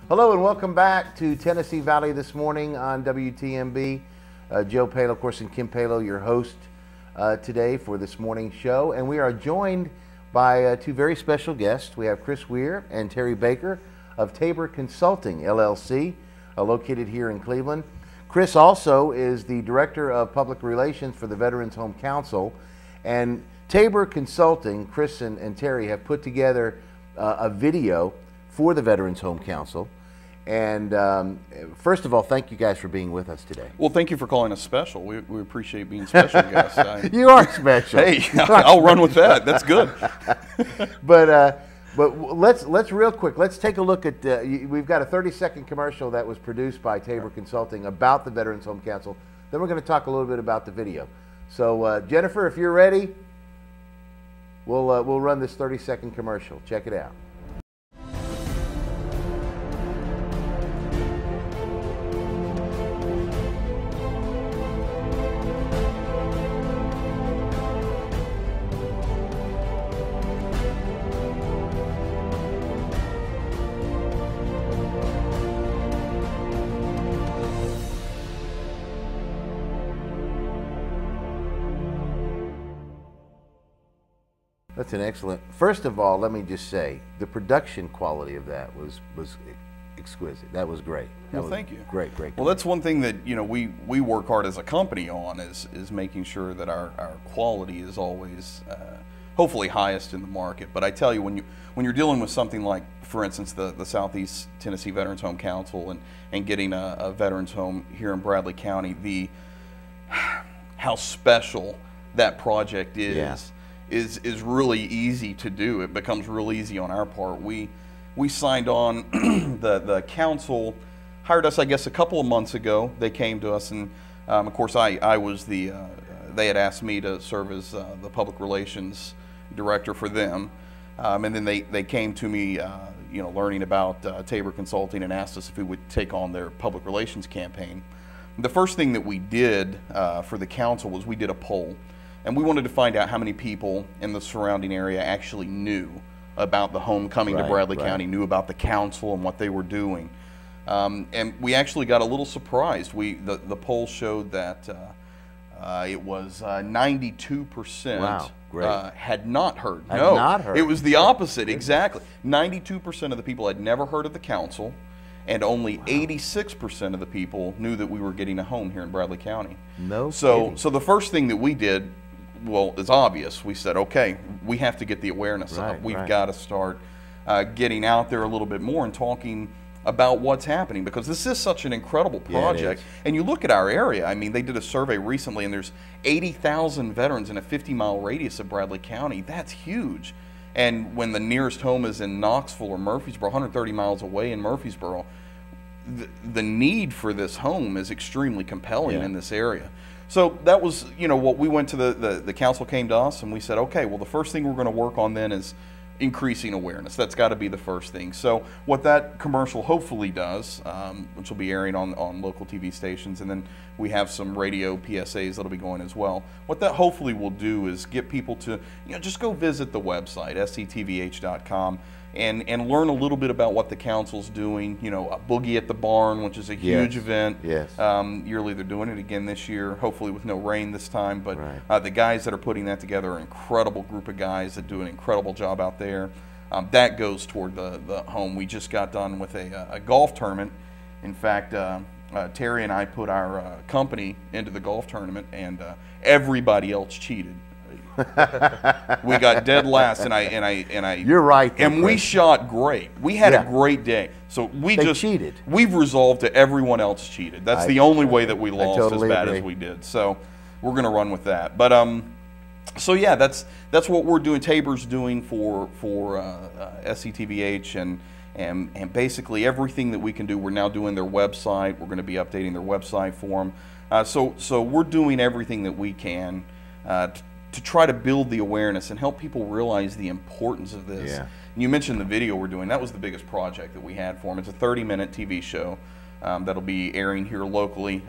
Hello and welcome back to Tennessee Valley this morning on WTMB. Joe Palo, of course, and Kim Palo, your host today for this morning's show. And we are joined by two very special guests. We have Chris Weir and Terry Baker of Tabor Consulting, LLC, located here in Cleveland. Chris also is the Director of Public Relations for the Veterans Home Council. And Tabor Consulting, Chris and Terry, have put together a video for the Veterans Home Council. And first of all, thank you guys for being with us today. Well, thank you for calling us special. We appreciate being special guests. You are special. Hey, I'll run with that. That's good. But let's real quick. Let's take a look at. We've got a 30-second commercial that was produced by Tabor Consulting about the Veterans Home Council. Then we're going to talk a little bit about the video. So Jennifer, if you're ready, we'll run this 30-second commercial. Check it out. That's an excellent. First of all, let me just say the production quality of that was exquisite. That was great. Well, thank you. Great. Well, that's one thing that we work hard as a company on is making sure that our quality is always hopefully highest in the market. But I tell you, when you're dealing with something like, for instance, the Southeast Tennessee Veterans Home Council and getting a veterans home here in Bradley County, how special that project is. Yeah. Is really easy to do. It becomes real easy on our part. We signed on. the council hired us, I guess, a couple of months ago. They came to us, and of course, I was they had asked me to serve as the public relations director for them, and then they came to me, learning about Tabor Consulting, and asked us if we would take on their public relations campaign. The first thing that we did for the council was we did a poll. And we wanted to find out how many people in the surrounding area actually knew about the home coming to Bradley County, knew about the council and what they were doing. And we actually got a little surprised. The poll showed that it was 92% had not heard. It was the opposite, exactly. 92% of the people had never heard of the council, and only 86% of the people knew that we were getting a home here in Bradley County. So the first thing that we did, well, it's obvious. We said, okay, we have to get the awareness up. We've got to start getting out there a little bit more and talking about what's happening, because this is such an incredible project. And you look at our area, I mean, they did a survey recently, and there's 80,000 veterans in a 50-mile radius of Bradley County. That's huge. And when the nearest home is in Knoxville or Murfreesboro, 130 miles away in Murfreesboro, the need for this home is extremely compelling in this area. So that was, what we went to the council came to us, and we said, okay, well, the first thing we're going to work on then is increasing awareness. That's got to be the first thing. So what that commercial hopefully does, which will be airing on local TV stations, and then we have some radio PSAs that'll be going as well. What that hopefully will do is get people to, just go visit the website, tvh.com, and learn a little bit about what the council's doing. A Boogie at the Barn, which is a huge event. Yearly, they're doing it again this year, hopefully with no rain this time. But the guys that are putting that together are an incredible group of guys that do an incredible job out there. That goes toward the home. We just got done with a golf tournament. In fact, Terry and I put our company into the golf tournament, and everybody else cheated. We got dead last, and I. You're right. And we shot great. We had a great day. So we just cheated. We've resolved that everyone else cheated. That's the only way that we lost as bad as we did. So we're going to run with that. But so yeah, that's what we're doing. Tabor's doing for SCTVH and basically everything that we can do. We're now doing their website. We're going to be updating their website for them. So we're doing everything that we can to try to build the awareness and help people realize the importance of this. You mentioned the video we're doing. That was the biggest project that we had for them. It's a 30-minute TV show that'll be airing here locally.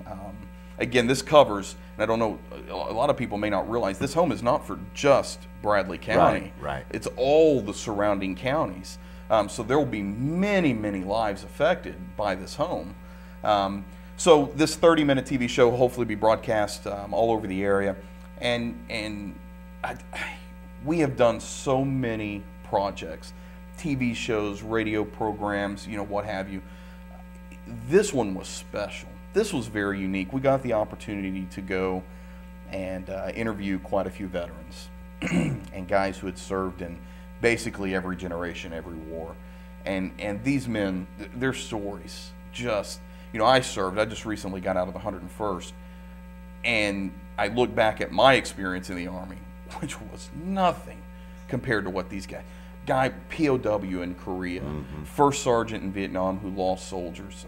Again, this covers, and I don't know, a lot of people may not realize, this home is not for just Bradley County. Right. It's all the surrounding counties. So there will be many, many lives affected by this home. So this 30-minute TV show will hopefully be broadcast all over the area. And we have done so many projects, TV shows, radio programs, you know, what have you. This one was special. This was very unique. We got the opportunity to go and interview quite a few veterans and guys who had served in basically every generation, every war. And these men, their stories just, you know, I just recently got out of the 101st, and I look back at my experience in the Army, which was nothing compared to what these guy POW in Korea, first sergeant in Vietnam who lost soldiers,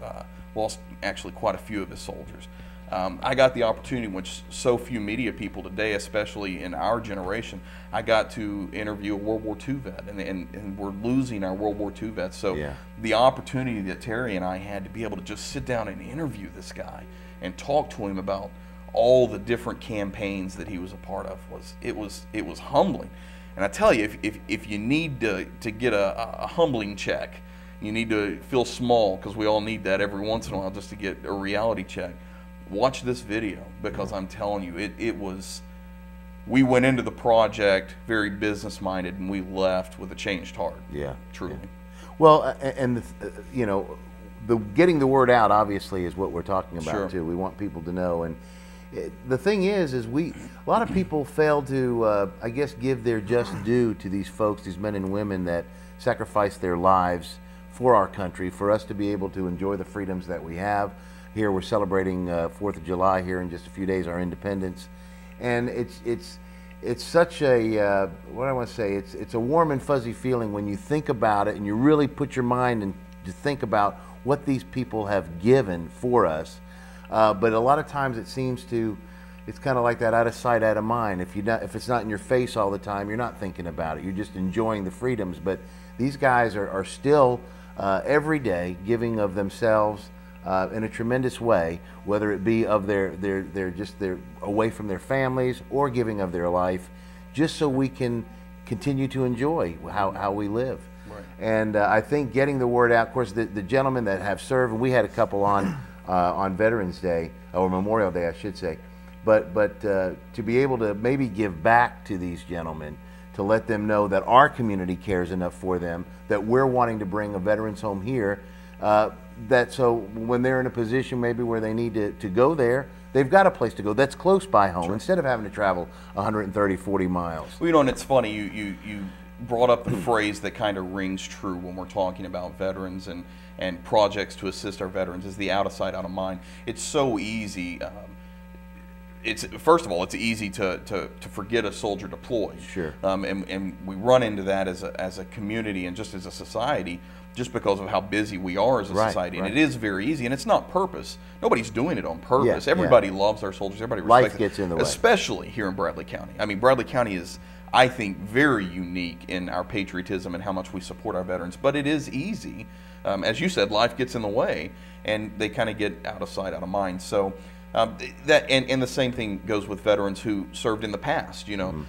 lost actually quite a few of his soldiers. I got the opportunity, which so few media people today, especially in our generation, I got to interview a World War II vet, and we're losing our World War II vets. So the opportunity that Terry and I had to be able to just sit down and interview this guy and talk to him about all the different campaigns that he was a part of it was humbling. And I tell you, if you need to get a humbling check, you need to feel small, because we all need that every once in a while just to get a reality check. Watch this video, because I'm telling you, we went into the project very business minded, and we left with a changed heart. Yeah, truly. Yeah. Well, and you know, getting the word out obviously is what we're talking about too. We want people to know, and the thing is a lot of people fail to, I guess, give their just due to these folks, these men and women that sacrifice their lives for our country, for us to be able to enjoy the freedoms that we have. Here we're celebrating 4th of July here in just a few days, our independence, and it's such a what I want to say, it's a warm and fuzzy feeling when you think about it and you really put your mind and to think about what these people have given for us. But a lot of times it seems it's kind of like that, out of sight, out of mind. If it's not in your face all the time, you're not thinking about it. You're just enjoying the freedoms. But these guys are still every day giving of themselves in a tremendous way, whether it be of their away from their families or giving of their life, just so we can continue to enjoy how we live. Right. And I think getting the word out, of course, the gentlemen that have served, and we had a couple on Veterans Day, or Memorial Day, I should say, but to be able to maybe give back to these gentlemen, to let them know that our community cares enough for them, that we're wanting to bring a veterans home here, that so when they're in a position maybe where they need to go there, they've got a place to go that's close by home, instead of having to travel 130, 40 miles. Well, you know, and it's funny, you brought up the phrase that kind of rings true when we're talking about veterans and projects to assist our veterans, is the out of sight, out of mind. It's so easy. First of all, it's easy to forget a soldier deployed. Sure. And we run into that as a community and just as a society, just because of how busy we are as a society. And it is very easy, and it's not purpose. Nobody's doing it on purpose. Yeah, everybody loves our soldiers. Everybody respects Life gets in the way. Especially here in Bradley County. I mean, Bradley County is, I think, very unique in our patriotism and how much we support our veterans. But it is easy. As you said, life gets in the way, and they kind of get out of sight, out of mind. So and the same thing goes with veterans who served in the past. You know,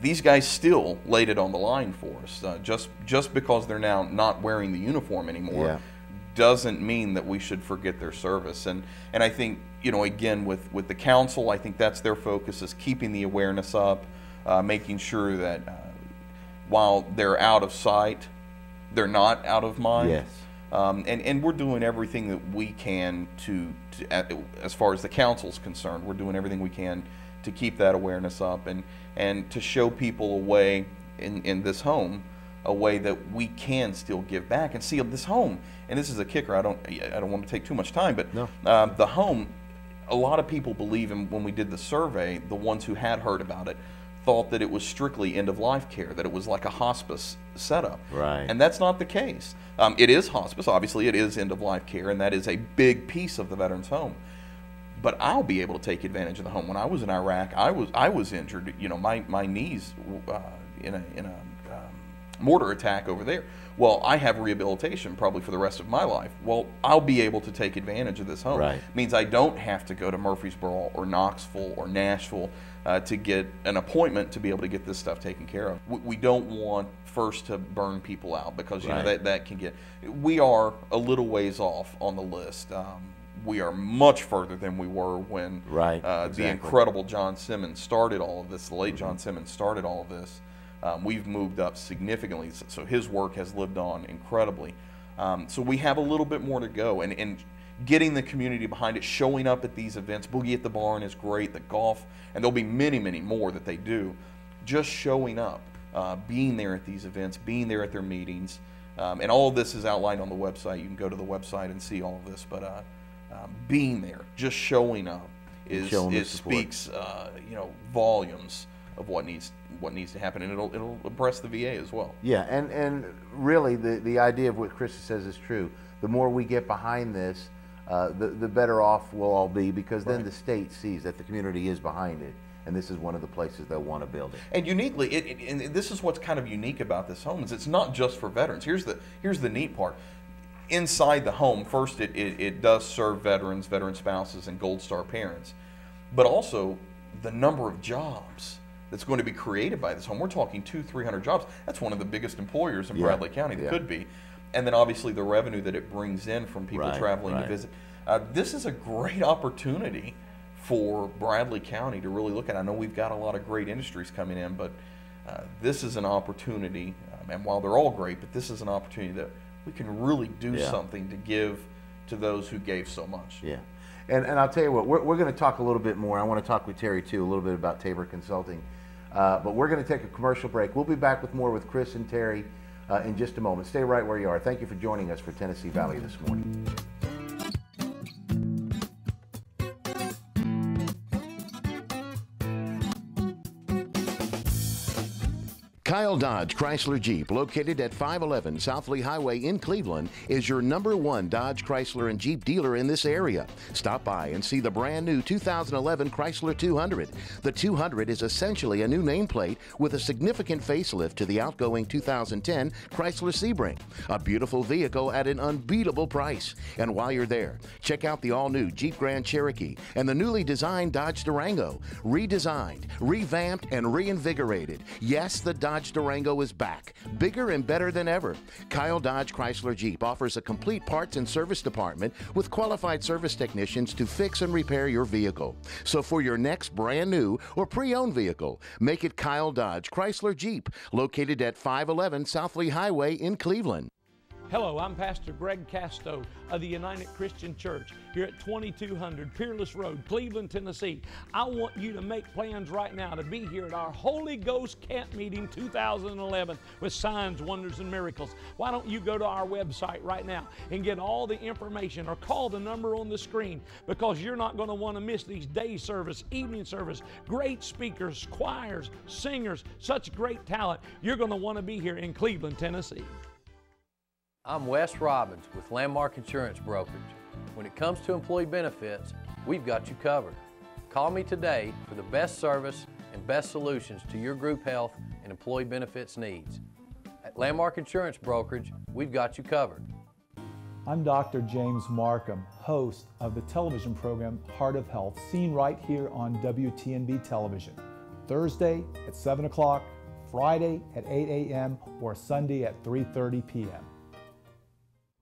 these guys still laid it on the line for us. Just because they're now not wearing the uniform anymore doesn't mean that we should forget their service. And I think, you know, again, with the council, I think that's their focus, is keeping the awareness up, making sure that while they're out of sight, they're not out of mind. Yes. And we're doing everything that we can to, as far as the council's concerned, we're doing everything we can to keep that awareness up and to show people a way in this home, a way that we can still give back and see this home. And this is a kicker. I don't want to take too much time, but the home, a lot of people believe, and when we did the survey, the ones who had heard about it thought that it was strictly end-of-life care, that it was like a hospice setup. Right. And that's not the case. It is hospice, obviously it is end-of-life care, and that is a big piece of the veteran's home. But I'll be able to take advantage of the home. When I was in Iraq, I was injured. You know, my knees in a mortar attack over there. Well, I have rehabilitation probably for the rest of my life. Well, I'll be able to take advantage of this home. Right. Means I don't have to go to Murfreesboro or Knoxville or Nashville to get an appointment to be able to get this stuff taken care of. We don't want first to burn people out, because you know that can get. We are a little ways off on the list. We are much further than we were when the incredible John Simmons started all of this. The late John Simmons started all of this. We've moved up significantly, so his work has lived on incredibly. So we have a little bit more to go, and getting the community behind it, showing up at these events. Boogie at the Barn is great, the golf, and there'll be many, many more that they do. Just showing up, being there at these events, being there at their meetings, and all of this is outlined on the website. You can go to the website and see all of this, but being there, just showing up, speaks volumes of what needs to happen, and it'll impress the VA as well. Yeah, and really the idea of what Chris says is true. The more we get behind this, the better off we'll all be, because then the state sees that the community is behind it, and this is one of the places they'll want to build it. And uniquely, and this is what's kind of unique about this home, is it's not just for veterans. Here's the neat part. Inside the home, first it does serve veterans, veteran spouses, and Gold Star parents, but also the number of jobs that's going to be created by this home. We're talking 200-300 jobs. That's one of the biggest employers in Bradley County that could be. And then obviously the revenue that it brings in from people traveling to visit. This is a great opportunity for Bradley County to really look at. I know we've got a lot of great industries coming in, but this is an opportunity, and while they're all great, but this is an opportunity that we can really do something to give to those who gave so much. Yeah. And I'll tell you what, we're going to talk a little bit more. I want to talk with Terry too, a little bit about Tabor Consulting. But we're going to take a commercial break. We'll be back with more with Chris and Terry in just a moment. Stay right where you are. Thank you for joining us for Tennessee Valley this morning. Kyle Dodge Chrysler Jeep, located at 511 South Lee Highway in Cleveland, is your #1 Dodge, Chrysler, and Jeep dealer in this area. Stop by and see the brand new 2011 Chrysler 200. The 200 is essentially a new nameplate with a significant facelift to the outgoing 2010 Chrysler Sebring. A beautiful vehicle at an unbeatable price. And while you're there, check out the all-new Jeep Grand Cherokee and the newly designed Dodge Durango. Redesigned, revamped, and reinvigorated. Yes, the Dodge Durango is back, bigger and better than ever. Kyle Dodge Chrysler Jeep offers a complete parts and service department with qualified service technicians to fix and repair your vehicle. So for your next brand new or pre-owned vehicle, make it Kyle Dodge Chrysler Jeep, located at 511 South Lee Highway in Cleveland. Hello, I'm Pastor Greg Casto of the United Christian Church here at 2200 Peerless Road, Cleveland, Tennessee. I want you to make plans right now to be here at our Holy Ghost Camp Meeting 2011 with signs, wonders, and miracles. Why don't you go to our website right now and get all the information, or call the number on the screen, because you're not going to want to miss these day service, evening service, great speakers, choirs, singers, such great talent. You're going to want to be here in Cleveland, Tennessee. I'm Wes Robbins with Landmark Insurance Brokerage. When it comes to employee benefits, we've got you covered. Call me today for the best service and best solutions to your group health and employee benefits needs. At Landmark Insurance Brokerage, we've got you covered. I'm Dr. James Markham, host of the television program Heart of Health, seen right here on WTNB television, Thursday at 7 o'clock, Friday at 8 a.m., or Sunday at 3:30 p.m.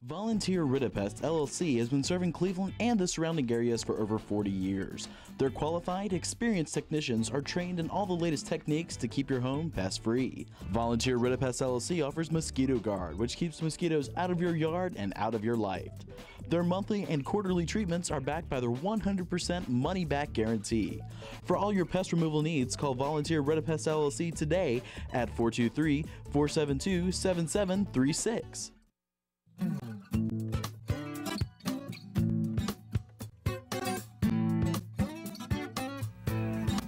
Volunteer Ridipest LLC has been serving Cleveland and the surrounding areas for over 40 years. Their qualified, experienced technicians are trained in all the latest techniques to keep your home pest-free. Volunteer Ridipest LLC offers Mosquito Guard, which keeps mosquitoes out of your yard and out of your life. Their monthly and quarterly treatments are backed by their 100% money-back guarantee. For all your pest removal needs, call Volunteer Ridipest LLC today at 423-472-7736.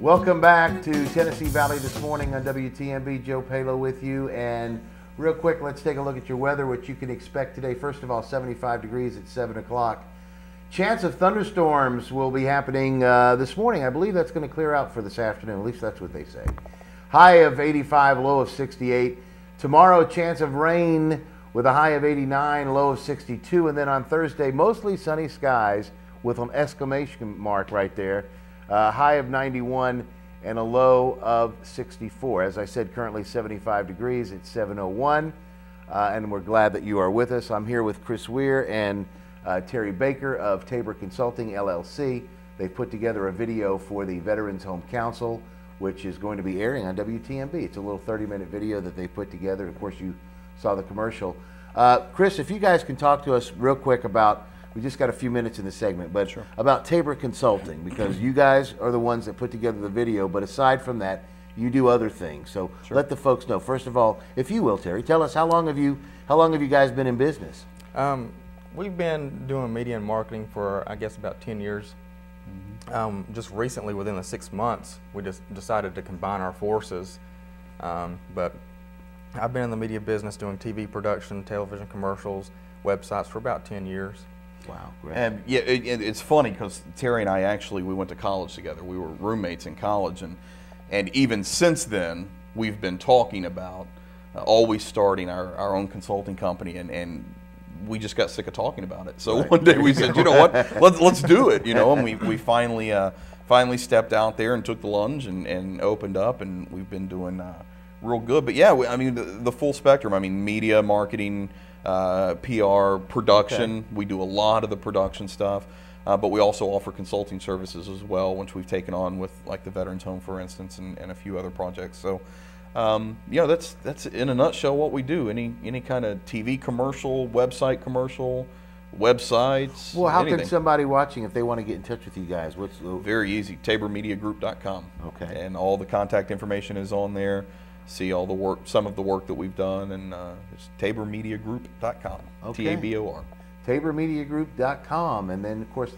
Welcome back to Tennessee Valley this morning on WTNB. Joe Palo with you. And real quick, let's take a look at your weather, what you can expect today. First of all, 75 degrees at 7 o'clock. Chance of thunderstorms will be happening this morning. I believe that's going to clear out for this afternoon. At least that's what they say. High of 85, low of 68. Tomorrow, a chance of rain with a high of 89, low of 62. And then on Thursday, mostly sunny skies with an exclamation mark right there. High of 91 and a low of 64. As I said, currently 75 degrees. It's 7:01. And we're glad that you are with us. I'm here with Chris Weir and Terry Baker of Tabor Consulting, LLC. They put together a video for the Veterans Home Council, which is going to be airing on WTMB. It's a little 30-minute video that they put together. Of course, you saw the commercial. Chris, if you guys can talk to us real quick about, we just got a few minutes in the segment, but sure, about Tabor Consulting, because you guys are the ones that put together the video, but aside from that, you do other things. So sure, let the folks know. First of all, if you will, Terry, tell us how long have you guys been in business? We've been doing media and marketing for, I guess, about 10 years. Just recently, within the 6 months, we just decided to combine our forces. But I've been in the media business doing TV production, television commercials, websites for about 10 years. Wow, great. And yeah, it's funny because Terry and I we went to college together. We were roommates in college, and even since then, we've been talking about always starting our own consulting company, and we just got sick of talking about it. So one day we said, you know what, let's do it, you know, and we finally stepped out there and took the lunge and opened up, and we've been doing real good. But yeah, I mean, the full spectrum. I mean, media, marketing, PR, production. Okay. We do a lot of the production stuff. But we also offer consulting services as well, which we've taken on with like the Veterans Home, for instance, and a few other projects. So, yeah, that's in a nutshell what we do. Any kind of TV commercial, website commercial, websites. Well, how can somebody watching, if they want to get in touch with you guys? What's very easy? TaborMediaGroup.com. Okay. And all the contact information is on there. See all the work, some of the work that we've done, and it's TaborMediaGroup.com. Okay. TABOR. TaborMediaGroup.com, and then of course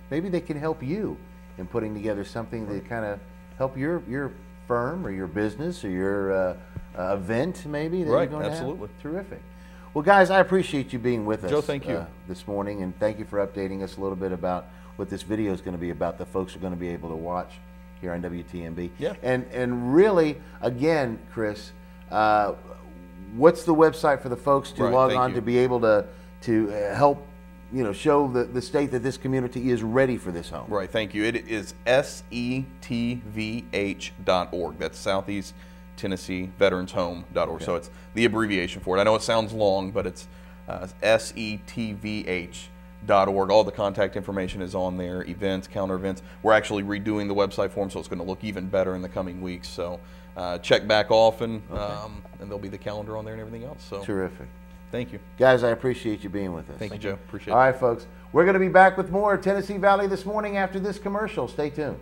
maybe they can help you in putting together something that kind of help your firm or your business or your event maybe that you're going to have. Absolutely. Terrific. Well, guys, I appreciate you being with us. Joe, thank you. This morning, and thank you for updating us a little bit about what this video is going to be about. The folks are going to be able to watch here on WTMB. Yeah. And really, again, Chris, what's the website for the folks to log on to be able to help, you know, show the state that this community is ready for this home? Right, thank you. It is SETVH.org. That's Southeast Tennessee Veterans Home.org. Okay. So it's the abbreviation for it. I know it sounds long, but it's SETVH.org. All the contact information is on there, events, calendar events. We're actually redoing the website for them, so it's going to look even better in the coming weeks. So check back often, and there'll be the calendar on there and everything else. So terrific. Thank you. Guys, I appreciate you being with us. Thank you, Joe. Appreciate it. All right, folks. We're going to be back with more Tennessee Valley this morning after this commercial. Stay tuned.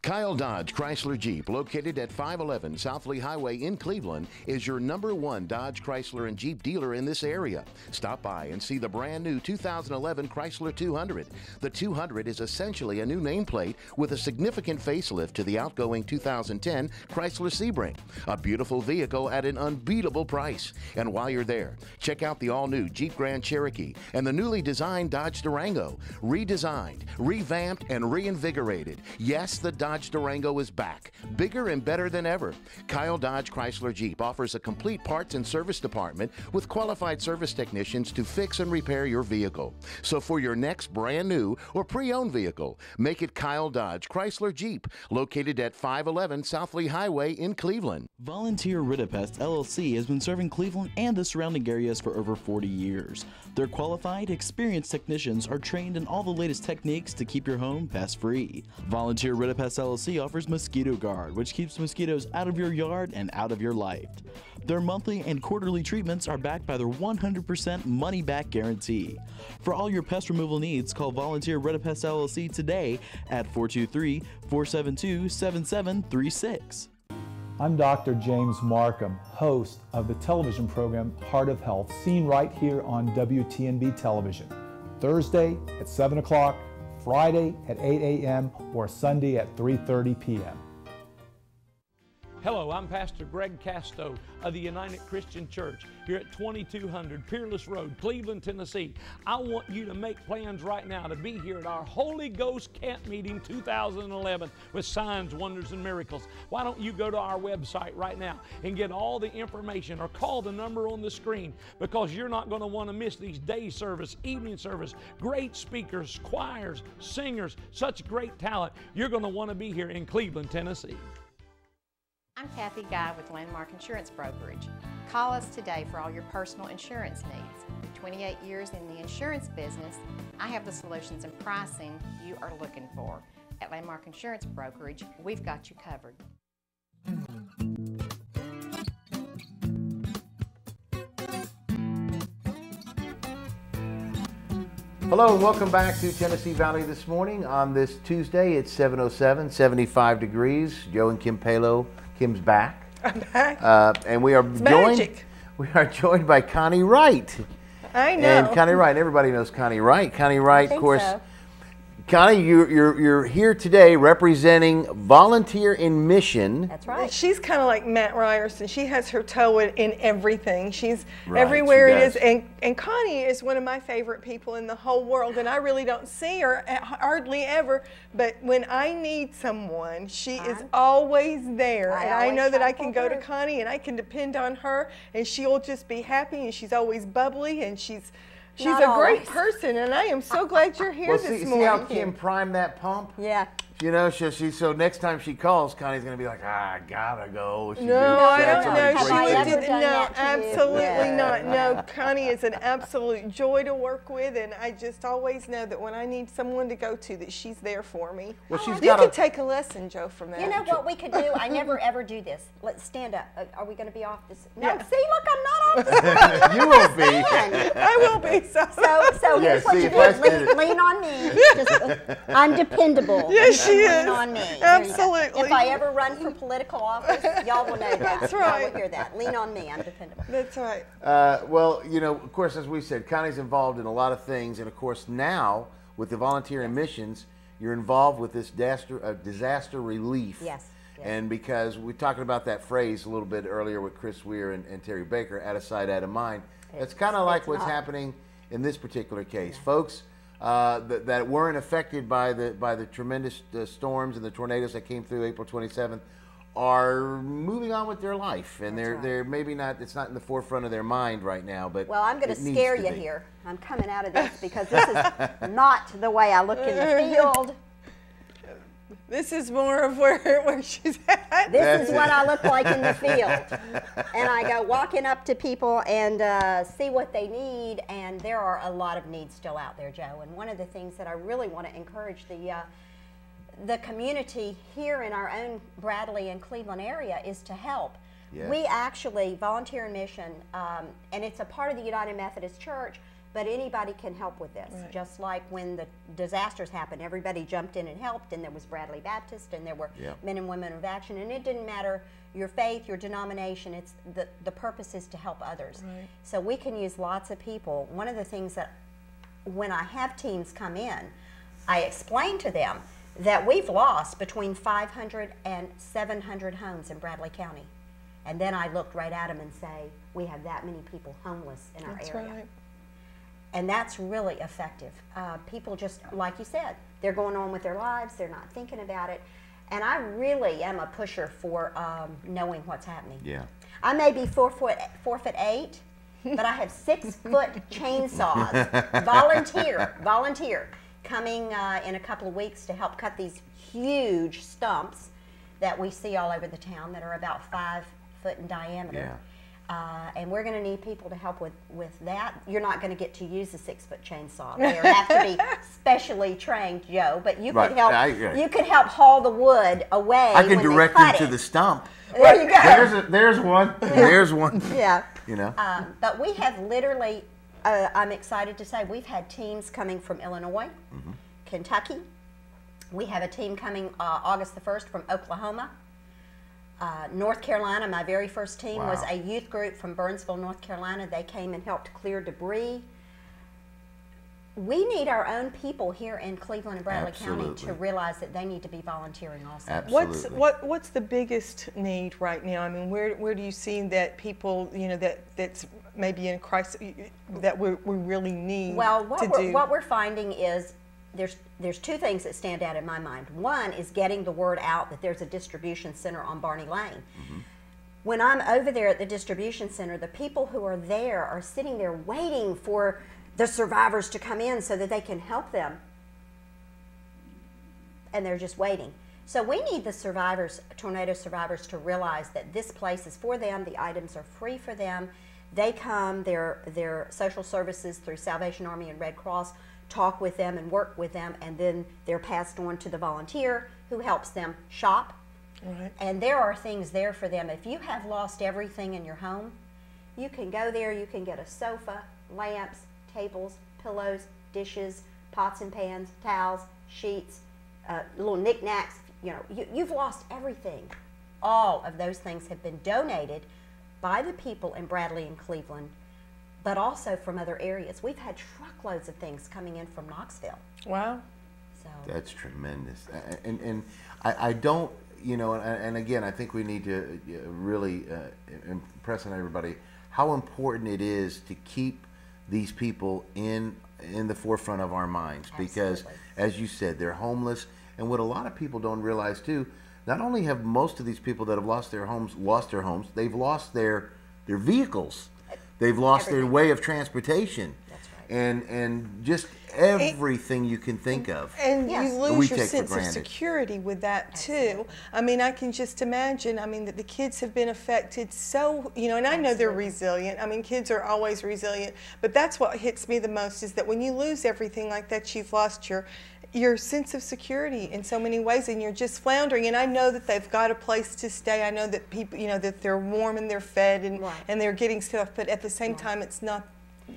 Kyle Dodge Chrysler Jeep, located at 511 South Lee Highway in Cleveland, is your #1 Dodge, Chrysler, and Jeep dealer in this area. Stop by and see the brand new 2011 Chrysler 200. The 200 is essentially a new nameplate with a significant facelift to the outgoing 2010 Chrysler Sebring. A beautiful vehicle at an unbeatable price. And while you're there, check out the all-new Jeep Grand Cherokee and the newly designed Dodge Durango. Redesigned, revamped, and reinvigorated. Yes, the Dodge Durango is back, bigger and better than ever. Kyle Dodge Chrysler Jeep offers a complete parts and service department with qualified service technicians to fix and repair your vehicle. So for your next brand new or pre-owned vehicle, make it Kyle Dodge Chrysler Jeep, located at 511 South Lee Highway in Cleveland. Volunteer Ridipest LLC has been serving Cleveland and the surrounding areas for over 40 years. Their qualified, experienced technicians are trained in all the latest techniques to keep your home pest-free. Volunteer Ridipest LLC offers Mosquito Guard, which keeps mosquitoes out of your yard and out of your life. Their monthly and quarterly treatments are backed by their 100% money-back guarantee. For all your pest removal needs, call Volunteer Red-A-Pest LLC today at 423-472-7736. I'm Dr. James Markham, host of the television program Heart of Health, seen right here on WTNB television, Thursday at 7 o'clock, Friday at 8 a.m., or Sunday at 3:30 p.m. Hello, I'm Pastor Greg Casto of the United Christian Church here at 2200 Peerless Road, Cleveland, Tennessee. I want you to make plans right now to be here at our Holy Ghost Camp Meeting 2011 with signs, wonders, and miracles. Why don't you go to our website right now and get all the information, or call the number on the screen, because you're not going to want to miss these day service, evening service, great speakers, choirs, singers, such great talent. You're going to want to be here in Cleveland, Tennessee. I'm Kathy Guy with Landmark Insurance Brokerage. Call us today for all your personal insurance needs. With 28 years in the insurance business, I have the solutions and pricing you are looking for. At Landmark Insurance Brokerage, we've got you covered. Hello and welcome back to Tennessee Valley this morning. On this Tuesday, it's 7:07, 75 degrees. Joe and Kim Palo. Kim's back. I'm back. And we are joined by Connie Wright. I know. And Connie Wright, everybody knows Connie Wright. Connie Wright, of course. So. Connie, you're here today representing Volunteer in Mission. That's right. She's kind of like Matt Ryerson. She has her toe in everything. She's everywhere it is. And Connie is one of my favorite people in the whole world. And I really don't see her hardly ever. But when I need someone, she is always there. And I know that I can go to Connie and I can depend on her. And she'll just be happy. And she's always bubbly. And she's a great person, and I am so glad you're here this morning. See how Kim primed that pump? Yeah. You know, so next time she calls, Connie's going to be like, I gotta go. No, I don't know. No, absolutely not. No, Connie is an absolute joy to work with, and I just always know that when I need someone to go to, that she's there for me. Well, you could take a lesson, Joe, from that. You know what we could do? I never ever do this. Let's stand up. Are we going to be off this? No, see, look, I'm not off this. You will be. I will be. So here's what you do. Lean on me. I'm dependable. Yes, she is. Lean on me. Absolutely. If I ever run for political office, y'all will know that. That's right. Y'all will hear that. Lean on me. I'm dependable. That's right. Well, you know, of course, as we said, Connie's involved in a lot of things. And, of course, now with the Volunteer in Missions, you're involved with this disaster relief. Yes. And because we're talking about that phrase a little bit earlier with Chris Weir and Terry Baker, out of sight, out of mind. It's kind of like what's happening in this particular case. Folks that weren't affected by the tremendous storms and the tornadoes that came through April 27th are moving on with their life, and they're maybe not, it's not in the forefront of their mind right now, but well, I'm going to scare you here. I'm coming out of this because this is not the way I look in the field. This is more of where she's at. This is what I look like in the field. And I go walking up to people and see what they need, and there are a lot of needs still out there, Joe. And one of the things that I really want to encourage the community here in our own Bradley and Cleveland area is to help. Yes. We actually, Volunteer in Mission, and it's a part of the United Methodist Church, but anybody can help with this. Right. Just like when the disasters happened, everybody jumped in and helped, and there was Bradley Baptist, and there were men and women of action, and it didn't matter your faith, your denomination, it's the purpose is to help others. Right. So we can use lots of people. One of the things that when I have teams come in, I explain to them that we've lost between 500 and 700 homes in Bradley County. And then I looked right at them and say, we have that many people homeless in our area. Right. And that's really effective. People just, like you said, they're going on with their lives, they're not thinking about it. And I really am a pusher for knowing what's happening. Yeah. I may be 4'8", but I have 6-foot chainsaws. Volunteer, coming in a couple of weeks to help cut these huge stumps that we see all over the town that are about 5 foot in diameter. And we're going to need people to help with that. You're not going to get to use a 6-foot chainsaw. They have to be specially trained, Joe. But you could help. You could help haul the wood away. I can direct them to the stump. There you go. There's one. There's one. Yeah. You know. But we have literally. I'm excited to say we've had teams coming from Illinois, Kentucky. We have a team coming August the 1st from Oklahoma. North Carolina, my very first team was a youth group from Burnsville, North Carolina. They came and helped clear debris. We need our own people here in Cleveland and Bradley County to realize that they need to be volunteering also. Absolutely. What's the biggest need right now? I mean, where do you see that people, that's maybe in crisis that we really need to do? What we're finding is there's two things that stand out in my mind. One is getting the word out that there's a distribution center on Barney Lane. When I'm over there at the distribution center, the people who are there are sitting there waiting for the survivors to come in so that they can help them. And they're just waiting. So we need the survivors, tornado survivors, to realize that this place is for them. The items are free for them. They come, their social services through Salvation Army and Red Cross talk with them and work with them, and then they're passed on to the volunteer who helps them shop. And there are things there for them. If you have lost everything in your home, you can go there, you can get a sofa, lamps, tables, pillows, dishes, pots and pans, towels, sheets, little knickknacks. You've lost everything. All of those things have been donated by the people in Bradley and Cleveland, but also from other areas. We've had truckloads of things coming in from Knoxville. Wow. So that's tremendous. And I don't, and again, I think we need to really impress on everybody how important it is to keep these people in the forefront of our minds. Because, as you said, they're homeless. And what a lot of people don't realize, too, not only have most of these people that have lost their homes, they've lost their vehicles. They've lost their way of transportation. That's right. And just everything you can think of. And you lose your sense of security with that too. I mean, I can just imagine, that the kids have been affected so, and I know they're resilient. I mean, kids are always resilient, but that's what hits me the most is that when you lose everything like that, you've lost your sense of security in so many ways, and you're just floundering. And I know that they've got a place to stay. I know that people, that they're warm and they're fed and they're getting stuff, but at the same time, it's not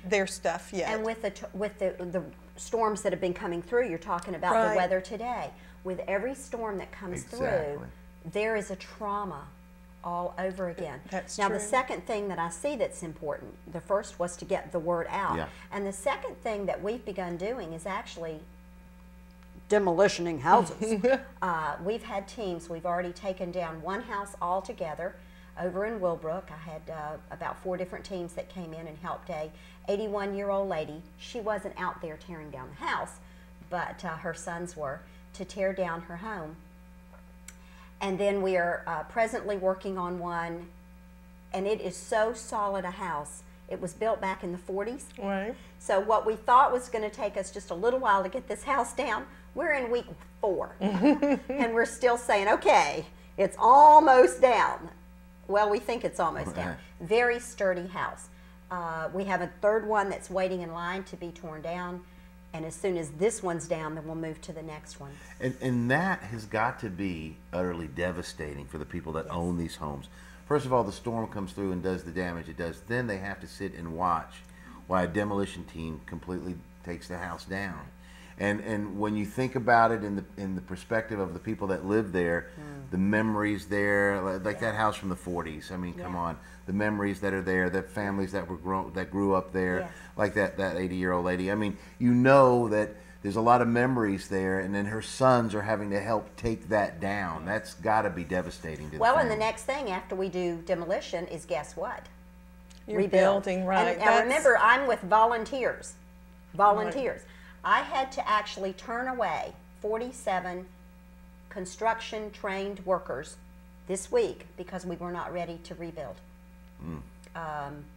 their stuff yet. And with the storms that have been coming through, you're talking about the weather today. With every storm that comes through, there is a trauma all over again. That's now true. The second thing that I see that's important, the first was to get the word out. And the second thing that we've begun doing is actually demolitioning houses. We've had teams. We've already taken down one house altogether over in Willbrook. I had about 4 different teams that came in and helped a 81-year-old lady. She wasn't out there tearing down the house, but her sons were, to tear down her home. And then we are presently working on one, and it is so solid a house. It was built back in the 40s. Right. So what we thought was going to take us just a little while to get this house down, we're in week 4. And we're still saying, okay, it's almost down. Well, we think it's almost down. Very sturdy house. We have a third one that's waiting in line to be torn down. And as soon as this one's down, then we'll move to the next one. And that has got to be utterly devastating for the people that own these homes. First of all, the storm comes through and does the damage it does. Then they have to sit and watch while a demolition team completely takes the house down. And when you think about it in the perspective of the people that live there, the memories there, like that house from the 40s. I mean, come on, the memories that are there, the families that grew up there, like that 80-year-old lady. I mean, you know that there's a lot of memories there, and then her sons are having to help take that down. That's got to be devastating to the family. And the next thing after we do demolition is, guess what? You're rebuilding, right? And remember, I'm with volunteers. Volunteers. Right. I had to actually turn away 47 construction-trained workers this week because we were not ready to rebuild.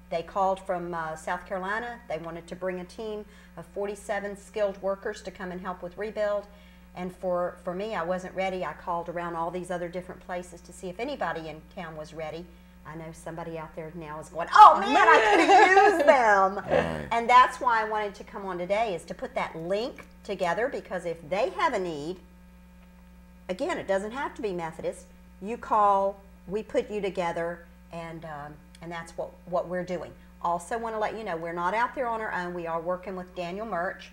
They called from South Carolina. They wanted to bring a team of 47 skilled workers to come and help with rebuild. And for me, I wasn't ready. I called around all these other different places to see if anybody in town was ready. I know somebody out there now is going, oh man, I could use them. Right. And that's why I wanted to come on today, is to put that link together, because if they have a need, again, it doesn't have to be Methodist. You call, we put you together, and that's what we're doing. Also want to let you know, we're not out there on our own. We are working with Daniel Murch,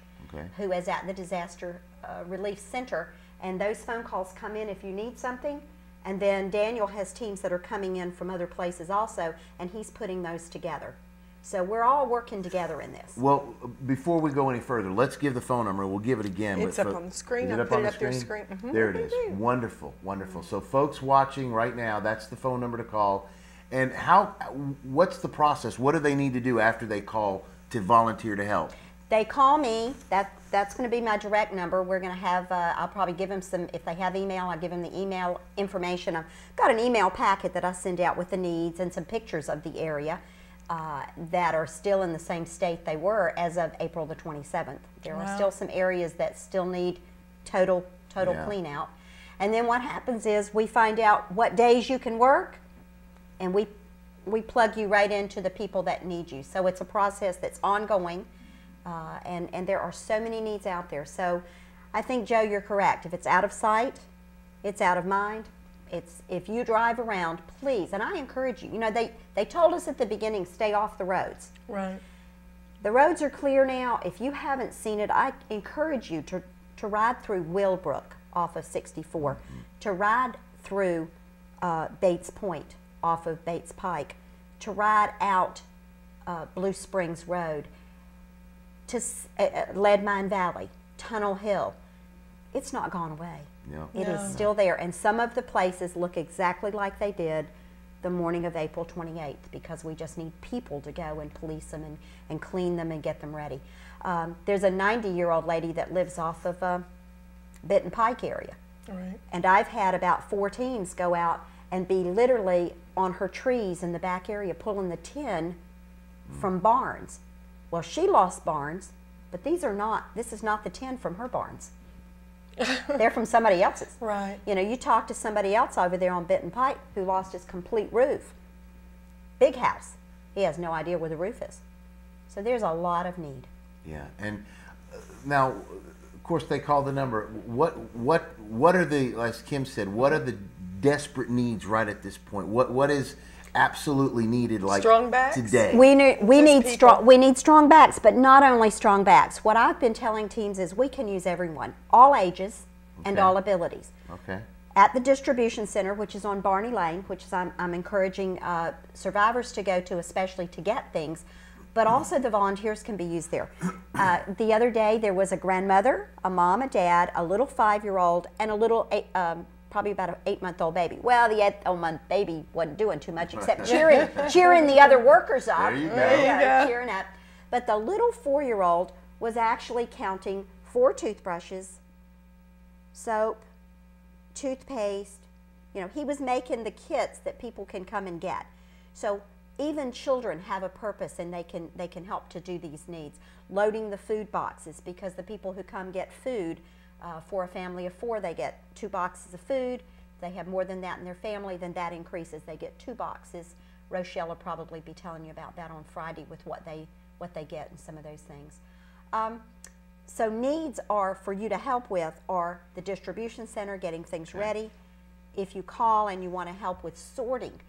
who is at the Disaster Relief Center, and those phone calls come in if you need something. And then Daniel has teams that are coming in from other places also, and he's putting those together. So we're all working together in this. Well, before we go any further, let's give the phone number. We'll give it again. It's up on the screen. Is it up on the screen? There it is. Wonderful, wonderful. So folks watching right now, that's the phone number to call. And what's the process? What do they need to do after they call to volunteer to help? They call me. That's going to be my direct number. We're going to have, I'll probably give them some, if they have email, I'll give them the email information. I've got an email packet that I send out with the needs and some pictures of the area that are still in the same state they were as of April the 27th. There are still some areas that still need total clean out. And then what happens is we find out what days you can work, and we plug you right into the people that need you. So it's a process that's ongoing. And there are so many needs out there. So I think, Joe, you're correct. If it's out of sight, it's out of mind. If you drive around, please, and I encourage you. You know, they told us at the beginning, stay off the roads. Right. The roads are clear now. If you haven't seen it, I encourage you to ride through Willbrook off of 64, to ride through Bates Point off of Bates Pike, to ride out Blue Springs Road, to Lead Mine Valley, Tunnel Hill. It's not gone away. Yeah. It is still there. And some of the places look exactly like they did the morning of April 28th, because we just need people to go and police them and clean them and get them ready. There's a 90-year-old lady that lives off of Benton Pike area. Right. And I've had about 4 teams go out and be literally on her trees in the back area pulling the tin from barns. Well, she lost barns, but this is not the tin from her barns. They're from somebody else's. Right. You know, you talk to somebody else over there on Benton Pike who lost his complete roof. Big house. He has no idea where the roof is. So there's a lot of need. Yeah, and now, of course, they call the number. What are the, as Kim said, what are the desperate needs right at this point? What is absolutely needed, like strong backs? Today? We need strong backs, but not only strong backs. What I've been telling teams is we can use everyone, all ages and all abilities. Okay. At the distribution center, which is on Barney Lane, which is I'm encouraging survivors to go to, especially to get things, but also the volunteers can be used there. The other day there was a grandmother, a mom, a dad, a little 5-year-old, and a little probably about an 8-month-old baby. Well, the 8-month baby wasn't doing too much except cheering the other workers up. There you go. Cheering up. But the little 4-year-old was actually counting 4 toothbrushes, soap, toothpaste. You know, he was making the kits that people can come and get. So even children have a purpose, and they can help to do these needs. Loading the food boxes, because the people who come get food, for a family of 4, they get 2 boxes of food. If they have more than that in their family, then that increases. They get 2 boxes. Rochelle will probably be telling you about that on Friday with what they get and some of those things. So needs are for you to help with are the distribution center, getting things ready. If you call and you want to help with sorting,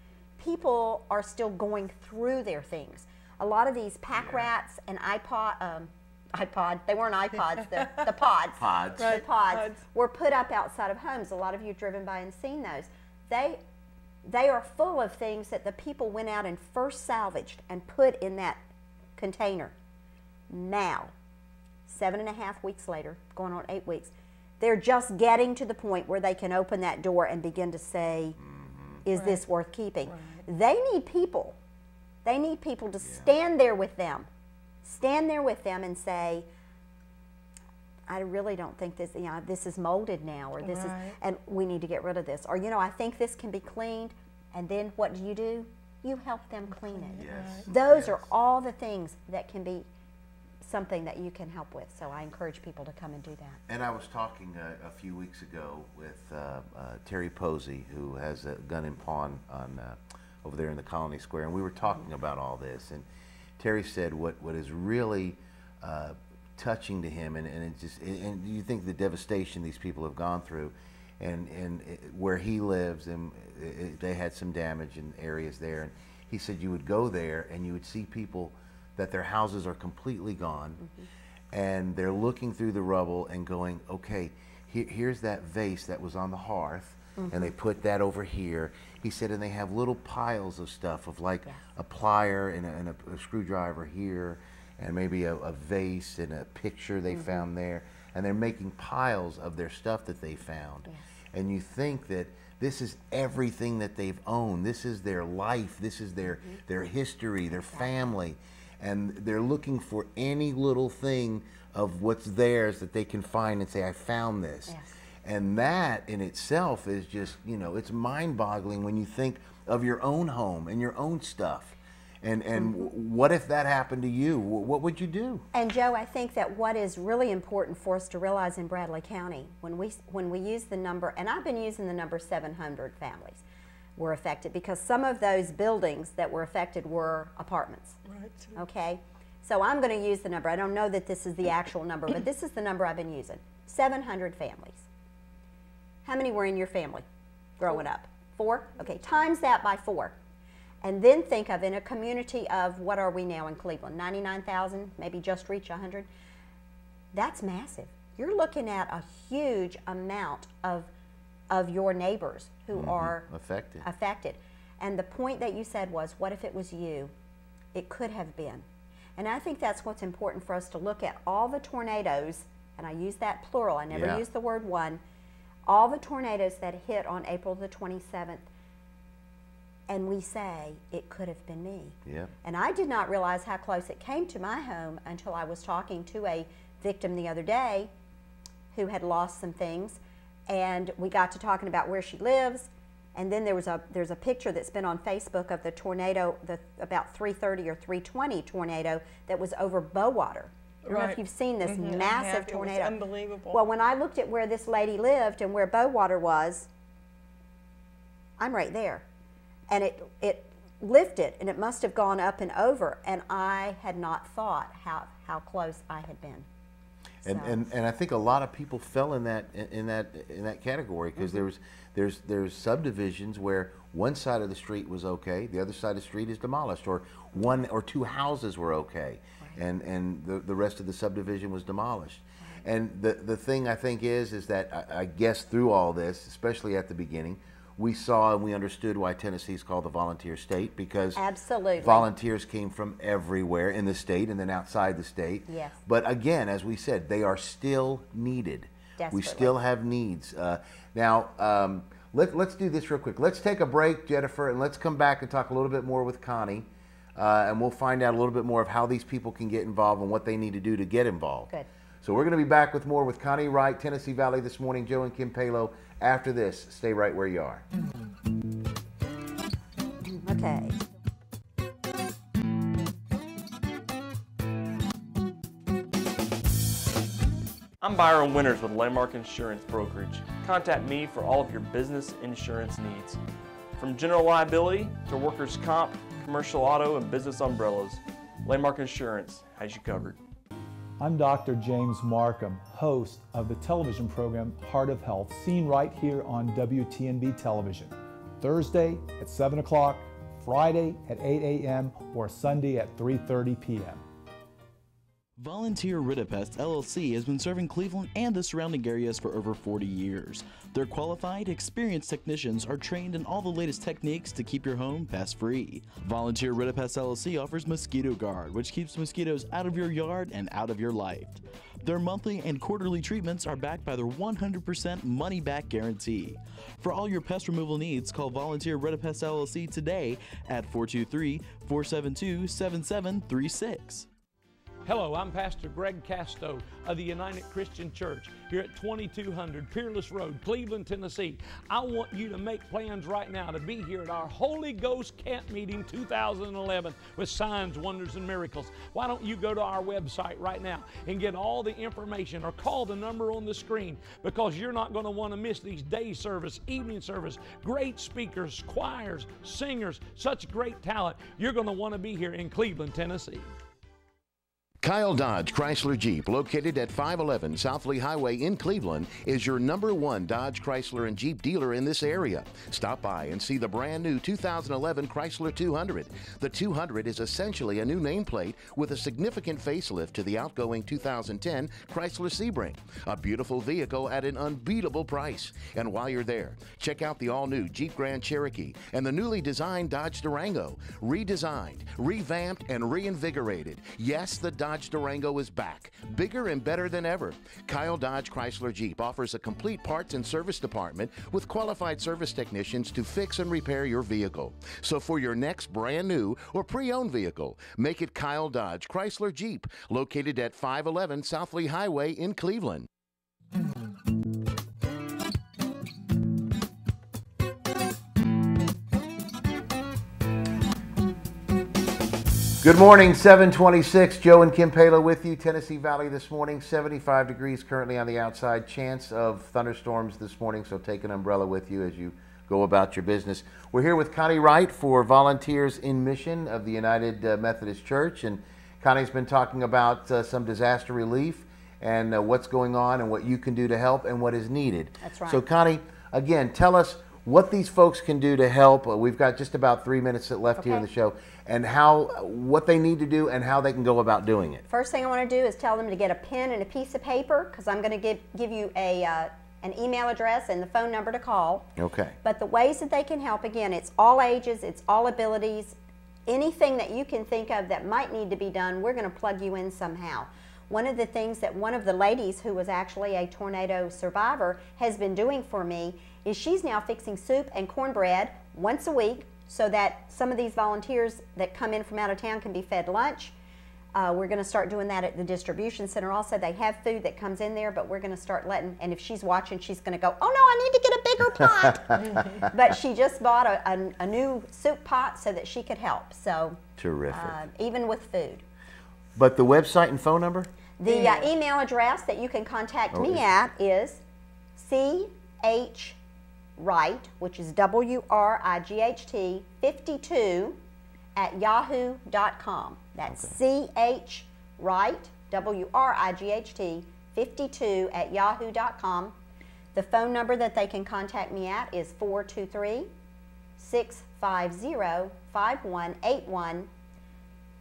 people are still going through their things. A lot of these pack rats and iPod, they weren't iPods, the pods. Pods. The pods were put up outside of homes. A lot of you have driven by and seen those. They are full of things that the people went out and first salvaged and put in that container. Now, 7.5 weeks later, going on 8 weeks, they're just getting to the point where they can open that door and begin to say, is this worth keeping? Right. They need people. They need people to stand there with them. Stand there with them and say, I really don't think this, you know, this is molded now, or this is, and we need to get rid of this. Or, you know, I think this can be cleaned, and then what do? You help them clean it. Yes. Those are all the things that can be something that you can help with. So I encourage people to come and do that. And I was talking a few weeks ago with Terry Posey, who has a gun and pawn on over there in the Colony Square, and we were talking about all this, and Terry said what is really touching to him, and you think the devastation these people have gone through, and where he lives, and they had some damage in areas there, and he said you would go there and you would see people that their houses are completely gone, and they're looking through the rubble and going, okay, here's that vase that was on the hearth, and they put that over here. He said, and they have little piles of stuff of like a plier and a screwdriver here, and maybe a vase and a picture they found there, and they're making piles of their stuff that they found. And you think that this is everything that they've owned. This is their life. This is their history, their family. And they're looking for any little thing of what's theirs that they can find and say, I found this. And that in itself is just, you know, it's mind-boggling when you think of your own home and your own stuff. And what if that happened to you? What would you do? And Joe, I think that what is really important for us to realize in Bradley County, when we use the number, and I've been using the number 700 families were affected, because some of those buildings that were affected were apartments. Okay? So I'm going to use the number. I don't know that this is the actual number, but this is the number I've been using. 700 families. How many were in your family growing up? 4? Okay, times that by 4. And then think of, in a community of, what are we now in Cleveland, 99,000, maybe just reach 100? That's massive. You're looking at a huge amount of your neighbors who are affected. And the point that you said was, what if it was you? It could have been. And I think that's what's important for us to look at. All the tornadoes, and I use that plural, I never use the word one, all the tornadoes that hit on April the 27th, and we say, it could have been me. And I did not realize how close it came to my home until I was talking to a victim the other day who had lost some things, and we got to talking about where she lives, and then there's a picture that's been on Facebook of the tornado, the about 330 or 320 tornado that was over Bowater. I don't know if you've seen this massive tornado. It was unbelievable. Well, when I looked at where this lady lived and where Bowater was, I'm right there. And it lifted, and it must have gone up and over, and I had not thought how close I had been. And I think a lot of people fell in that category, because there's subdivisions where one side of the street was okay, the other side of the street is demolished, or 1 or 2 houses were okay, and the rest of the subdivision was demolished. And the thing I think is that I guess through all this, especially at the beginning, we saw and we understood why Tennessee is called the volunteer state, because volunteers came from everywhere in the state and then outside the state. But again, as we said, they are still needed. We still have needs. Now, let's do this real quick. Let's take a break, Jennifer, and let's come back and talk a little bit more with Connie. And we'll find out a little bit more of how these people can get involved and what they need to do to get involved. So we're going to be back with more with Connie Wright, Tennessee Valley This Morning, Joe and Kim Palo. After this, stay right where you are. Okay. I'm Byron Winters with Landmark Insurance Brokerage. Contact me for all of your business insurance needs. From general liability to workers' comp, commercial auto, and business umbrellas, Landmark Insurance has you covered. I'm Dr. James Markham, host of the television program Heart of Health, seen right here on WTNB television, Thursday at 7 o'clock, Friday at 8 a.m., or Sunday at 3:30 p.m. Volunteer Ridipest LLC has been serving Cleveland and the surrounding areas for over 40 years. Their qualified, experienced technicians are trained in all the latest techniques to keep your home pest-free. Volunteer Ridipest LLC offers Mosquito Guard, which keeps mosquitoes out of your yard and out of your life. Their monthly and quarterly treatments are backed by their 100% money-back guarantee. For all your pest removal needs, call Volunteer Ridipest LLC today at 423-472-7736. Hello, I'm Pastor Greg Casto of the United Christian Church here at 2200 Peerless Road, Cleveland, Tennessee. I want you to make plans right now to be here at our Holy Ghost Camp Meeting 2011 with signs, wonders, and miracles. Why don't you go to our website right now and get all the information or call the number on the screen, because you're not going to want to miss these day service, evening service, great speakers, choirs, singers, such great talent. You're going to want to be here in Cleveland, Tennessee. Kyle Dodge Chrysler Jeep, located at 511 South Lee Highway in Cleveland, is your #1 Dodge, Chrysler, and Jeep dealer in this area. Stop by and see the brand new 2011 Chrysler 200. The 200 is essentially a new nameplate with a significant facelift to the outgoing 2010 Chrysler Sebring. A beautiful vehicle at an unbeatable price. And while you're there, check out the all-new Jeep Grand Cherokee and the newly designed Dodge Durango. Redesigned, revamped, and reinvigorated. Yes, the Dodge Durango is back, bigger and better than ever. Kyle Dodge Chrysler Jeep offers a complete parts and service department with qualified service technicians to fix and repair your vehicle. So for your next brand new or pre-owned vehicle, make it Kyle Dodge Chrysler Jeep, located at 511 South Lee Highway in Cleveland. Good morning, 726. Joe and Kim Palo with you. Tennessee Valley this morning, 75 degrees currently on the outside. Chance of thunderstorms this morning, so take an umbrella with you as you go about your business. We're here with Connie Wright for Volunteers in Mission of the United Methodist Church. And Connie's been talking about some disaster relief and what's going on and what you can do to help and what is needed. That's right. So Connie, again, tell us what these folks can do to help. We've got just about 3 minutes left here in the show, and what they need to do and how they can go about doing it. First thing I want to do is tell them to get a pen and a piece of paper, because I'm going to give you an email address and the phone number to call. Okay. But the ways that they can help, again, it's all ages, it's all abilities. Anything that you can think of that might need to be done, we're going to plug you in somehow. One of the things that one of the ladies who was actually a tornado survivor has been doing for me is she's now fixing soup and cornbread once a week so that some of these volunteers that come in from out of town can be fed lunch. We're going to start doing that at the distribution center also. They have food that comes in there, but we're going to start letting, and if she's watching, she's going to go, oh no, I need to get a bigger pot. But she just bought a new soup pot so that she could help. So terrific. Even with food. But the website and phone number? The email address that you can contact me at is CHWright, which is WRIGHT 52 at yahoo.com. That's CHWright, WRIGHT 52 at yahoo.com. The phone number that they can contact me at is 423-650-5181.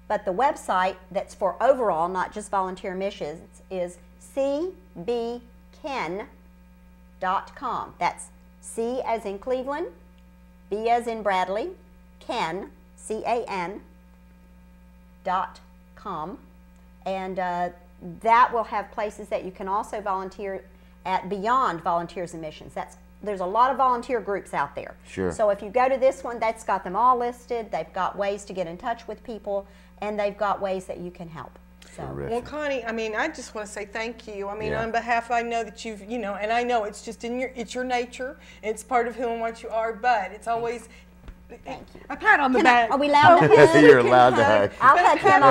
But the website that's for overall, not just volunteer missions, is cbken.com. That's C as in Cleveland, B as in Bradley, Ken, CAN.com. And that will have places that you can also volunteer at beyond Volunteers in Missions. There's a lot of volunteer groups out there. Sure. So if you go to this one, that's got them all listed. They've got ways to get in touch with people, and they've got ways that you can help. So. Well, Connie, I mean, I just want to say thank you. I mean, on behalf, I know that you've, and I know it's just it's your nature. It's part of who and what you are, but it's always. Thank you. A pat on the back. Are we allowed to hug? You're allowed to hug. I'll hug him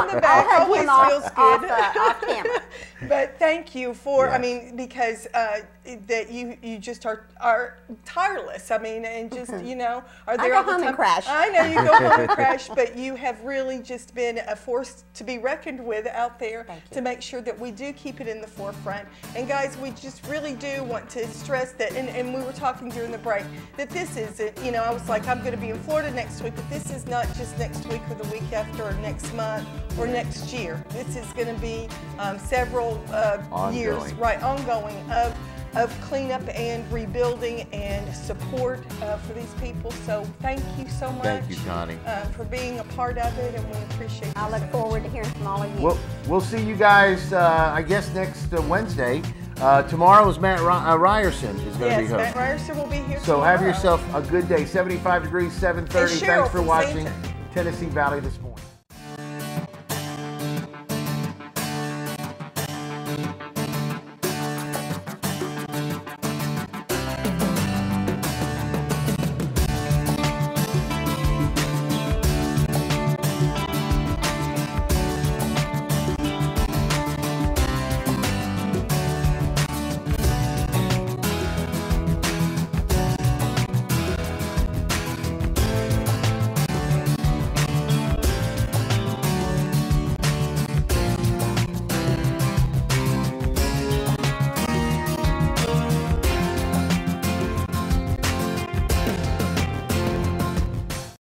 off camera. But thank you for, I mean, because that you just are tireless. I mean, and just, are there I go all the home time. and crash. I know you go home and crash, but you have really just been a force to be reckoned with out there to make sure that we do keep it in the forefront. And guys, we just really do want to stress that, and we were talking during the break, that this isn't, I was like, I'm going to be in Florida next week, but this is not just next week or the week after or next month or next year. This is going to be several years, ongoing of cleanup and rebuilding and support for these people. So thank you so much. Thank you, Connie. For being a part of it, and we appreciate it. I look forward to hearing from all of you. We'll see you guys, I guess, next Wednesday. Tomorrow's Matt Ryerson is going to be hosting. Yes, Matt Ryerson will be here So tomorrow. have yourself a good day. 75 degrees, 7:30. Thanks for watching Tennessee Valley this morning.